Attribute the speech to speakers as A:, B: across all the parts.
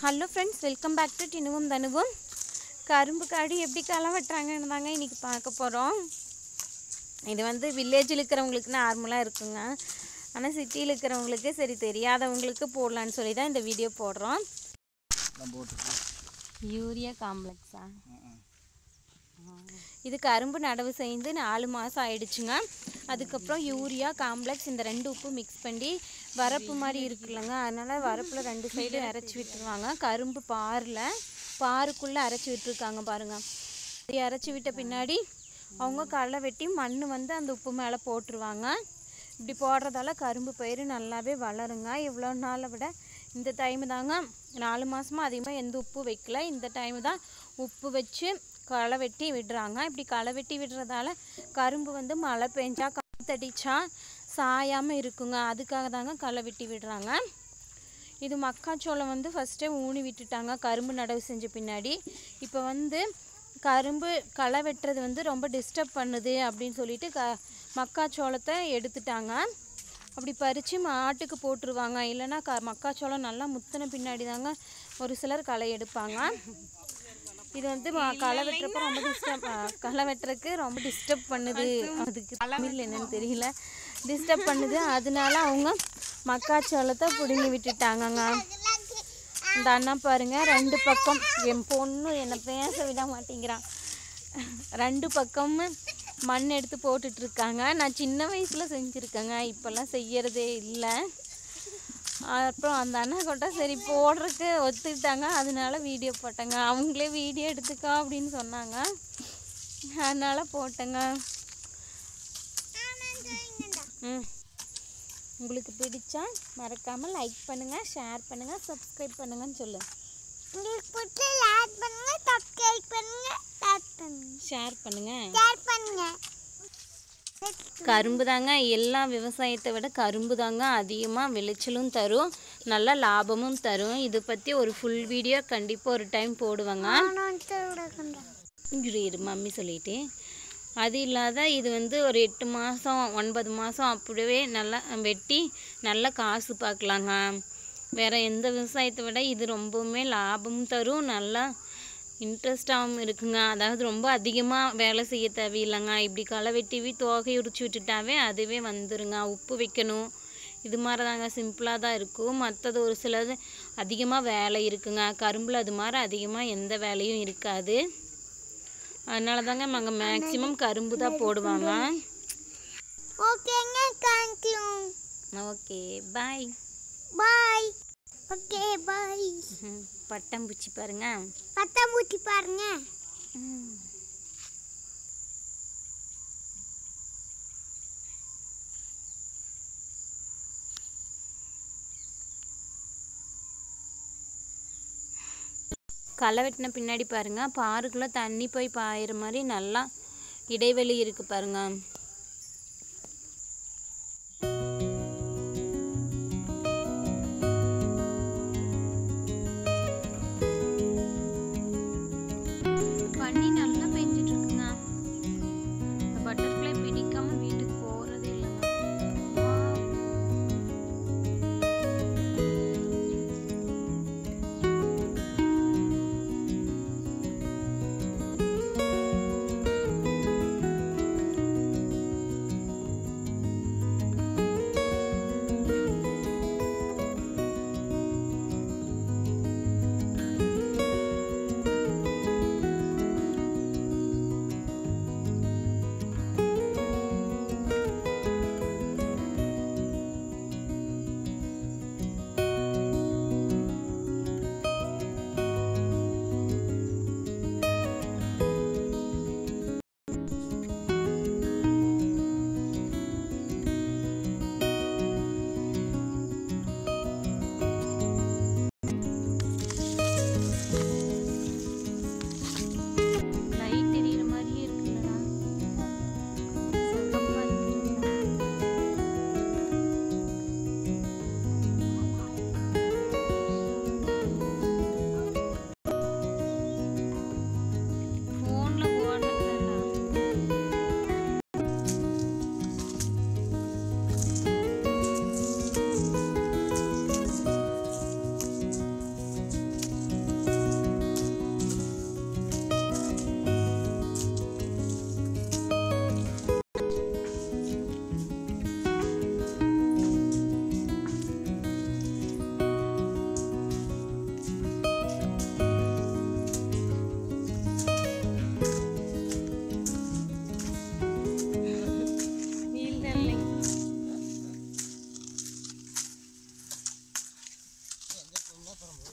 A: Hello friends, welcome back to டினுவும் தனுவும். கரும்பு காடு எப்படி களை வெட்டுறாங்கன்னு தாங்க இன்றைக்கி பார்க்க போகிறோம். இது வந்து வில்லேஜில் இருக்கிறவங்களுக்கு நார்மலாக இருக்குங்க. ஆனால் சிட்டியில் இருக்கிறவங்களுக்கு சரி தெரியாதவங்களுக்கு போடலான்னு சொல்லி தான் இந்த வீடியோ போடுறோம். யூரியா காம்ப்ளெக்ஸா? இது கரும்பு நடவு செய்து 4 மாதம் ஆயிடுச்சுங்க. அதுக்கப்புறம் யூரியா காம்ப்ளெக்ஸ் இந்த 2 உப்பு மிக்ஸ் பண்ணி வரப்பு மாதிரி இருக்குல்லங்க, அதனால் வரப்பில் 2 சைடு அரைச்சி விட்டுருவாங்க. கரும்பு பாருக்குள்ளே அரைச்சி விட்டுருக்காங்க பாருங்கள். இது அரைச்சி விட்ட பின்னாடி அவங்க களை வெட்டி மண் வந்து அந்த உப்பு மேலே போட்டுருவாங்க. இப்படி போடுறதால கரும்பு பயிர் நல்லாவே வளருங்க. இவ்வளோ நாளை விட இந்த டைமு தாங்க 4 மாதமாக அதிகமாக எந்த உப்பு வைக்கல. இந்த டைமு தான் உப்பு வச்சு களை வெட்டி விடுறாங்க. இப்படி களை வெட்டி விடுறதால கரும்பு வந்து மழை பெஞ்சா காற்றடிச்சா சாயாமல் இருக்குங்க. அதுக்காக தாங்க களை வெட்டி விடுறாங்க. இது மக்காச்சோளம் வந்து ஃபஸ்ட்டே ஊனி விட்டுட்டாங்க கரும்பு நடவு செஞ்ச பின்னாடி. இப்போ வந்து கரும்பு களை வெட்டுறது வந்து ரொம்ப டிஸ்டர்ப் பண்ணுது அப்படின்னு சொல்லிட்டு மக்காச்சோளத்தை எடுத்துட்டாங்க. அப்படி பறித்து மாட்டுக்கு போட்டுருவாங்க. இல்லைன்னா மக்காச்சோளம் நல்லா முத்தின பின்னாடி தாங்க ஒரு சிலர் களை எடுப்பாங்க. இது வந்து களை வெட்டுறப்ப களை வெட்டுறதுக்கு ரொம்ப டிஸ்டர்ப் பண்ணுது. அதுக்கு தமிழ் என்னன்னு தெரியல, டிஸ்டர்ப் பண்ணுது. அதனால அவங்க மக்காச்சோளத்தை பிடுங்கி விட்டுட்டாங்கங்க. இந்த அண்ணா பாருங்க, 2 பக்கம் என் பொண்ணு என்னை பேச விட மாட்டேங்கிறான். 2 பக்கமும் மண் எடுத்து போட்டுட்ருக்காங்க. நான் சின்ன வயசில் செஞ்சுருக்கேங்க, இப்போல்லாம் செய்யறதே இல்லை. அப்புறம் அந்த அண்ணா கொண்டா சரி போடுறதுக்கு ஒத்துக்கிட்டாங்க, அதனால வீடியோ போட்டேங்க. அவங்களே வீடியோ எடுத்துக்கோ அப்படின்னு சொன்னாங்க, அதனால் போட்டேங்க. உங்களுக்கு பிடிச்சா மறக்காமல் லைக் பண்ணுங்கள், ஷேர் பண்ணுங்கள், சப்ஸ்கிரைப் பண்ணுங்கன்னு சொல்லு.
B: உங்களுக்கு பிடிச்ச லைக் பண்ணுங்க, சப்ஸ்கிரைப் பண்ணுங்க,
A: ஷேர் பண்ணுங்கள்.
B: கரும்பு
A: தாங்க எல்லா விவசாயத்தை விட கரும்பு தாங்க அதிகமாக விளைச்சலும் தரும், நல்ல லாபமும் தரும். இதை பற்றி ஒரு ஃபுல் வீடியோ கண்டிப்பாக ஒரு டைம் போடுவாங்க. இரு மம்மி சொல்லிட்டு. அது இல்லாத இது வந்து ஒரு 8 மாதம் 9 மாதம் அப்படியே நல்லா வெட்டி நல்லா காசு பார்க்கலாங்க. வேறு எந்த விவசாயத்தை விட இது ரொம்பவுமே லாபமும் தரும், நல்லா இன்ட்ரெஸ்டாகவும் இருக்குங்க. அதாவது ரொம்ப அதிகமாக வேலை செய்ய தேவையில்லைங்க. இப்படி களை வெட்டி தோகை உரிச்சு விட்டுட்டாவே அதுவே வந்துருங்க. உப்பு வைக்கணும், இது மாதிரி தாங்க சிம்பிளாக தான் இருக்கும். மற்றது ஒரு சிலது அதிகமாக வேலை இருக்குங்க. கரும்பில் அது மாதிரி அதிகமாக எந்த வேலையும் இருக்காது. அதனால தாங்க நாங்கள் மேக்ஸிமம் கரும்பு தான் போடுவாங்க.
B: ஓகேங்க, தேங்க்யூ.
A: ஓகே, பாய்
B: பாய். ஓகே, பாய்.
A: பட்டாம்பூச்சி பாருங்க,
B: பட்டாம்பூச்சி பாருங்க.
A: களை வெட்டின பின்னாடி பாருங்க, பாருக்குள்ளே தண்ணி போய் பாயிற மாதிரி நல்லா இடைவெளி இருக்கு பாருங்க. பனி நல்லா பெஞ்சிட்டு இருக்குங்க. பட்டர்ஃப்ளை பிடிக்காம வீட்டுக்கு போறதே இல்லைங்க.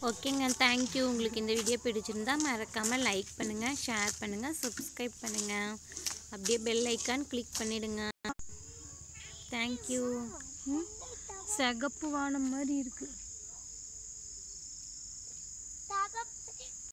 A: ஓகேங்க, தேங்க்யூ. உங்களுக்கு இந்த வீடியோ பிடிச்சிருந்தா மறக்காமல் லைக் பண்ணுங்கள், ஷேர் பண்ணுங்கள், சப்ஸ்கிரைப் பண்ணுங்கள். அப்படியே பெல் ஐக்கான் கிளிக் பண்ணிடுங்க. தேங்க்யூ. சிகப்பு வானம் மாதிரி இருக்குது.